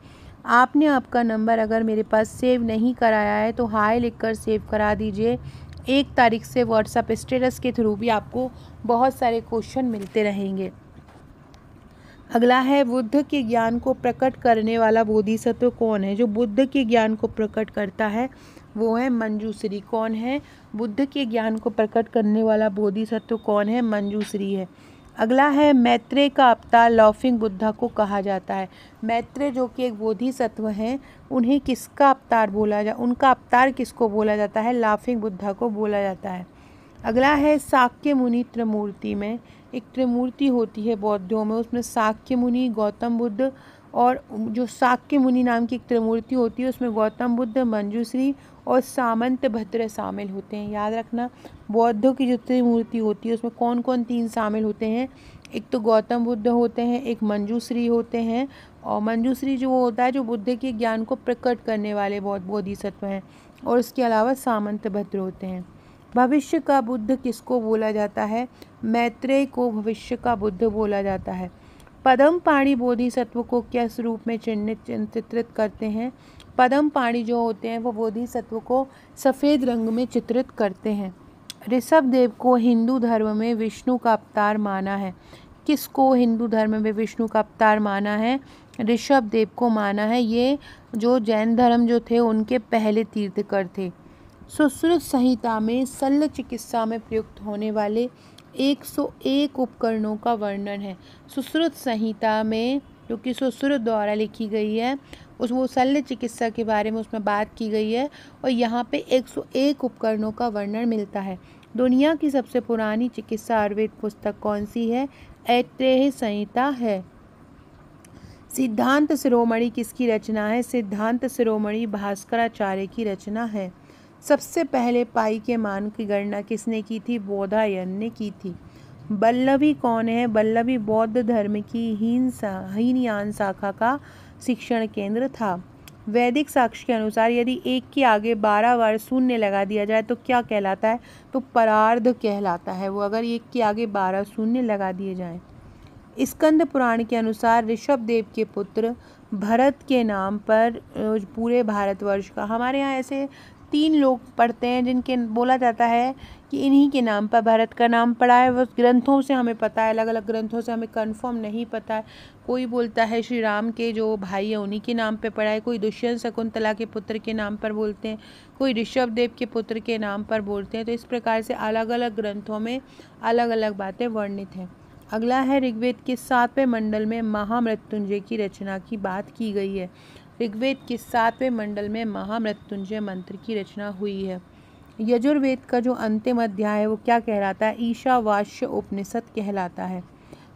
आपने आपका नंबर अगर मेरे पास सेव नहीं कराया है तो हाय लिखकर सेव करा दीजिए। 1 तारीख से व्हाट्सअप स्टेटस के थ्रू भी आपको बहुत सारे क्वेश्चन मिलते रहेंगे। अगला है, बुद्ध के ज्ञान को प्रकट करने वाला बोधिसत्व कौन है? जो बुद्ध के ज्ञान को प्रकट करता है वो है मंजूश्री। कौन है? बुद्ध के ज्ञान को प्रकट करने वाला बोधिसत्व कौन है? मंजूश्री है। अगला है, मैत्रेय का अवतार लाफिंग बुद्धा को कहा जाता है। मैत्रेय जो कि एक बोधिसत्व हैं, उन्हें किसका अवतार उनका अवतार किसको बोला जाता है? लाफिंग बुद्धा को बोला जाता है। अगला है, शाक्य मुनि त्रिमूर्ति में एक त्रिमूर्ति होती है बौद्धों में, उसमें शाक्य मुनि, गौतम बुद्ध, और जो शाक्य मुनि नाम की एक त्रिमूर्ति होती है उसमें गौतम बुद्ध, मंजूश्री और सामंत भद्र शामिल होते हैं। याद रखना, बौद्धों की जो त्रिमूर्ति होती है उसमें कौन कौन 3 शामिल होते हैं? एक तो गौतम बुद्ध होते हैं, एक मंजूश्री होते हैं, और मंजूश्री जो होता है जो बुद्ध के ज्ञान को प्रकट करने वाले बोधिसत्व हैं, और इसके अलावा सामंत भद्र होते हैं। भविष्य का बुद्ध किसको बोला जाता है? मैत्रेय को भविष्य का बुद्ध बोला जाता है। पद्म पाणि बोधिसत्व को किस रूप में चित्रित करते हैं? पद्म पाणि जो होते हैं वो बोधिसत्व को सफ़ेद रंग में चित्रित करते हैं। ऋषभ देव को हिंदू धर्म में विष्णु का अवतार माना है। किसको हिंदू धर्म में विष्णु का अवतार माना है? ऋषभ देव को माना है। ये जो जैन धर्म जो थे उनके पहले तीर्थकर थे। सुश्रुत संहिता में शल्य चिकित्सा में प्रयुक्त होने वाले 101 उपकरणों का वर्णन है। सुश्रुत संहिता में जो कि सुश्रुत द्वारा लिखी गई है, वो शल्य चिकित्सा के बारे में उसमें बात की गई है, और यहाँ पे 101 उपकरणों का वर्णन मिलता है। दुनिया की सबसे पुरानी चिकित्सा आयुर्वेद पुस्तक कौन सी है? ऐत्रेय संहिता है। सिद्धांत शिरोमणि किसकी रचना है? सिद्धांत शिरोमणि भास्कराचार्य की रचना है। सबसे पहले पाई के मान की गणना किसने की थी? बोधायन ने की थी। वल्लभी कौन है? वल्लभी बौद्ध धर्म की हीनयान शाखा का शिक्षण केंद्र था। वैदिक साक्ष्य के अनुसार यदि 1 के आगे 12 बार शून्य लगा दिया जाए तो क्या कहलाता है? तो परार्ध कहलाता है वो, अगर 1 के आगे 12 शून्य लगा दिए जाएं। स्कंद पुराण के अनुसार ऋषभ देव के पुत्र भरत के नाम पर पूरे भारतवर्ष का, हमारे यहाँ ऐसे 3 लोग पढ़ते हैं जिनके बोला जाता है कि इन्हीं के नाम पर भरत का नाम पड़ा है। वो ग्रंथों से हमें पता है, अलग अलग ग्रंथों से हमें कंफर्म नहीं पता है। कोई बोलता है श्री राम के जो भाई है उन्हीं के नाम पे पड़ा है, कोई दुष्यंत शकुंतला के पुत्र के नाम पर बोलते हैं, कोई ऋषभ देव के पुत्र के नाम पर बोलते हैं। तो इस प्रकार से अलग अलग ग्रंथों में अलग अलग बातें वर्णित हैं। अगला है, ऋग्वेद के 7वें मंडल में महामृत्युंजय की रचना की बात की गई है। ऋग्वेद के 7वें मंडल में महामृत्युंजय मंत्र की रचना हुई है। यजुर्वेद का जो अंतिम अध्याय है वो क्या कहलाता है? ईशावास्य उपनिषद कहलाता है।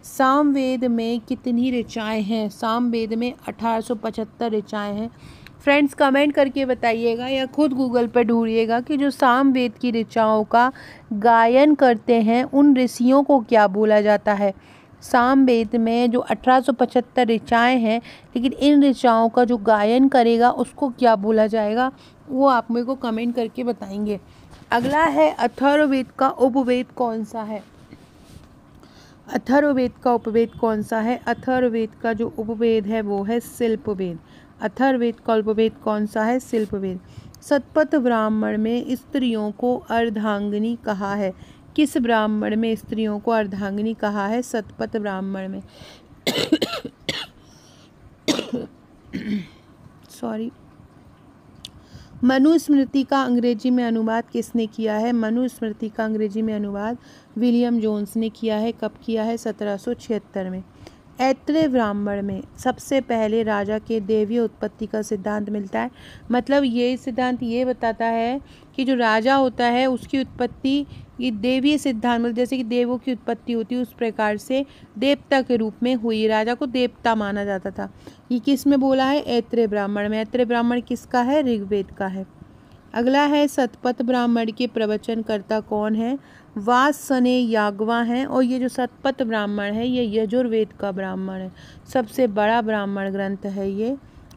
सामवेद में कितनी ऋचाएँ हैं? सामवेद में 1875 ऋचाएँ हैं। फ्रेंड्स कमेंट करके बताइएगा या खुद गूगल पर ढूंढिएगा कि जो सामवेद की ऋचाओं का गायन करते हैं उन ऋषियों को क्या बोला जाता है। सामवेद में जो 1875 ऋचाएँ हैं, लेकिन इन ऋचाओं का जो गायन करेगा उसको क्या बोला जाएगा, वो आप मेरे को कमेंट करके बताएंगे। अगला है, अथर्ववेद का उपवेद कौन सा है? अथर्ववेद का उपवेद कौन सा है? अथर्ववेद का जो उपवेद है वो है शिल्पवेद। अथर्ववेद का उपवेद कौन सा है? शिल्पवेद। शतपथ ब्राह्मण में स्त्रियों को अर्धांगिनी कहा है। किस ब्राह्मण में स्त्रियों को अर्धांगिनी कहा है? शतपथ ब्राह्मण में। सॉरी। मनुस्मृति का अंग्रेजी में अनुवाद किसने किया है? मनुस्मृति का अंग्रेजी में अनुवाद विलियम जोन्स ने किया है। कब किया है? 1776 में। ऐत्रेय ब्राह्मण में सबसे पहले राजा के देवीय उत्पत्ति का सिद्धांत मिलता है। मतलब ये सिद्धांत ये बताता है कि जो राजा होता है उसकी उत्पत्ति ये देवीय सिद्धांत, मतलब जैसे कि देवों की उत्पत्ति होती है उस प्रकार से देवता के रूप में हुई। राजा को देवता माना जाता था। ये किस में बोला है? ऐत्रेय ब्राह्मण में। ऐत्रेय ब्राह्मण किसका है? ऋग्वेद का है। अगला है सतपथ ब्राह्मण के प्रवचनकर्ता कौन है? वासने याग्वा हैं। और ये जो सतपथ ब्राह्मण है ये यजुर्वेद का ब्राह्मण है, सबसे बड़ा ब्राह्मण ग्रंथ है ये,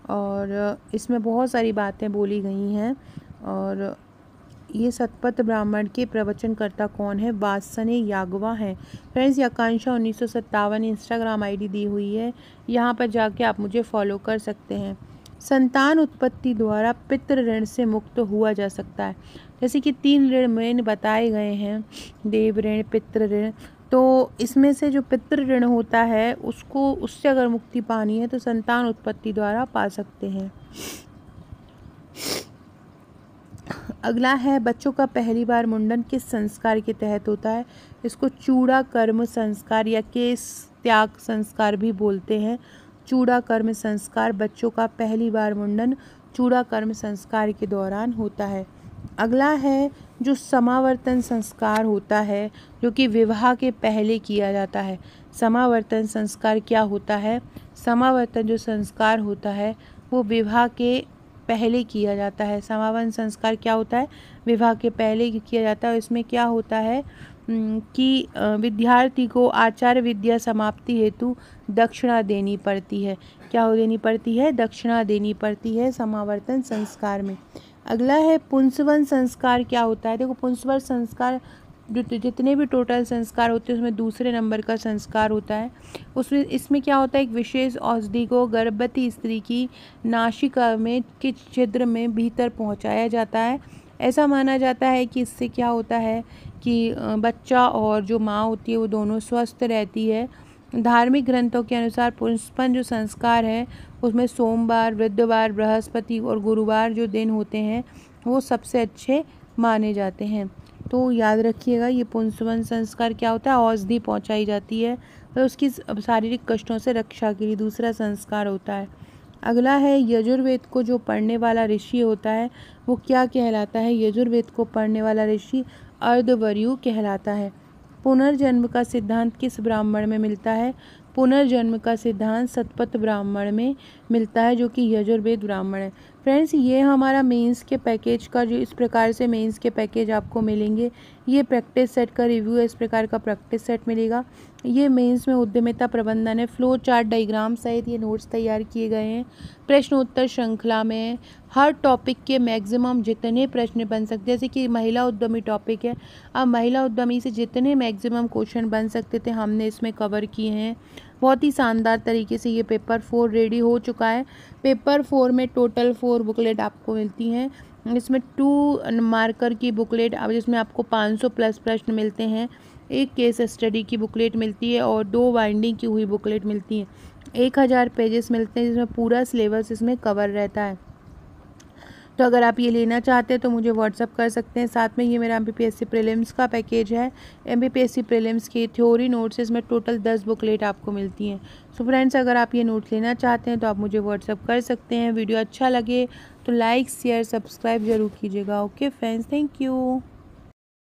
और इसमें बहुत सारी बातें बोली गई हैं। और ये सतपथ ब्राह्मण के प्रवचनकर्ता कौन है? वासने याग्वा हैं। फ्रेंड्स, ये आकांक्षा 1957 इंस्टाग्राम आईडी दी हुई है, यहाँ पर जाके आप मुझे फॉलो कर सकते हैं। संतान उत्पत्ति द्वारा पितृ ऋण से मुक्त हुआ जा सकता है। जैसे कि 3 ऋण मैंने बताए गए हैं, देव ऋण, पितृ ऋण, तो इसमें से जो पितृ ऋण होता है उससे अगर मुक्ति पानी है तो संतान उत्पत्ति द्वारा पा सकते हैं। अगला है बच्चों का पहली बार मुंडन किस संस्कार के तहत होता है? इसको चूड़ा कर्म संस्कार या केस त्याग संस्कार भी बोलते हैं। चूड़ा कर्म संस्कार, बच्चों का पहली बार मुंडन चूड़ा कर्म संस्कार के दौरान होता है। अगला है जो समावर्तन संस्कार होता है, जो कि विवाह के पहले किया जाता है। समावर्तन संस्कार क्या होता है? समावर्तन जो संस्कार होता है वो विवाह के पहले किया जाता है। समावन संस्कार क्या होता है? विवाह के पहले किया जाता है। इसमें क्या होता है कि विद्यार्थी को आचार्य विद्या समाप्ति हेतु दक्षिणा देनी पड़ती है। क्या देनी पड़ती है? दक्षिणा देनी पड़ती है समावर्तन संस्कार में। अगला है पुंसवन संस्कार क्या होता है? देखो, पुंसवन संस्कार जितने भी टोटल संस्कार होते हैं उसमें दूसरे नंबर का संस्कार होता है। इसमें क्या होता है? एक विशेष औषधि को गर्भवती स्त्री की नासिका में के छिद्र में भीतर पहुंचाया जाता है। ऐसा माना जाता है कि इससे क्या होता है कि बच्चा और जो माँ होती है वो दोनों स्वस्थ रहती है। धार्मिक ग्रंथों के अनुसार पुंसवन जो संस्कार है उसमें सोमवार, बुधवार, बृहस्पति और गुरुवार जो दिन होते हैं वो सबसे अच्छे माने जाते हैं। तो याद रखिएगा, ये पुंसवन संस्कार क्या होता है? औषधि पहुंचाई जाती है तो उसकी शारीरिक कष्टों से रक्षा के लिए दूसरा संस्कार होता है। अगला है यजुर्वेद को जो पढ़ने वाला ऋषि होता है वो क्या कहलाता है? यजुर्वेद को पढ़ने वाला ऋषि अर्धवर्यु कहलाता है। पुनर्जन्म का सिद्धांत किस ब्राह्मण में मिलता है? पुनर्जन्म का सिद्धांत सतपथ ब्राह्मण में मिलता है, जो कि यजुर्वेद ब्राह्मण है। फ्रेंड्स, ये हमारा मेंस के पैकेज का जो इस प्रकार से मेंस के पैकेज आपको मिलेंगे। ये प्रैक्टिस सेट का रिव्यू है, इस प्रकार का प्रैक्टिस सेट मिलेगा। ये मेंस में उद्यमिता प्रबंधन है, फ्लो चार्ट डायग्राम सहित ये नोट्स तैयार किए गए हैं। प्रश्न उत्तर श्रृंखला में हर टॉपिक के मैक्सिमम जितने प्रश्न बन सकते, जैसे कि महिला उद्यमी टॉपिक है, अब महिला उद्यमी से जितने मैक्सिमम क्वेश्चन बन सकते थे हमने इसमें कवर किए हैं। बहुत ही शानदार तरीके से ये पेपर 4 रेडी हो चुका है। पेपर 4 में टोटल 4 बुकलेट आपको मिलती हैं। इसमें 2 मार्कर की बुकलेट अब जिसमें आपको 500 प्लस प्रश्न मिलते हैं, एक केस स्टडी की बुकलेट मिलती है और 2 बाइंडिंग की हुई बुकलेट मिलती हैं। 1000 पेजेस मिलते हैं जिसमें पूरा सिलेबस इसमें कवर रहता है। तो अगर आप ये लेना चाहते हैं तो मुझे व्हाट्सअप कर सकते हैं। साथ में ये मेरा MPPSC प्रीलिम्स का पैकेज है। MPPSC प्रीलिम्स की थ्योरी नोट्स इसमें टोटल 10 बुकलेट आपको मिलती हैं। सो फ्रेंड्स, अगर आप ये नोट्स लेना चाहते हैं तो आप मुझे व्हाट्सअप कर सकते हैं। वीडियो अच्छा लगे तो लाइक, शेयर, सब्सक्राइब जरूर कीजिएगा। Okay friends, thank you.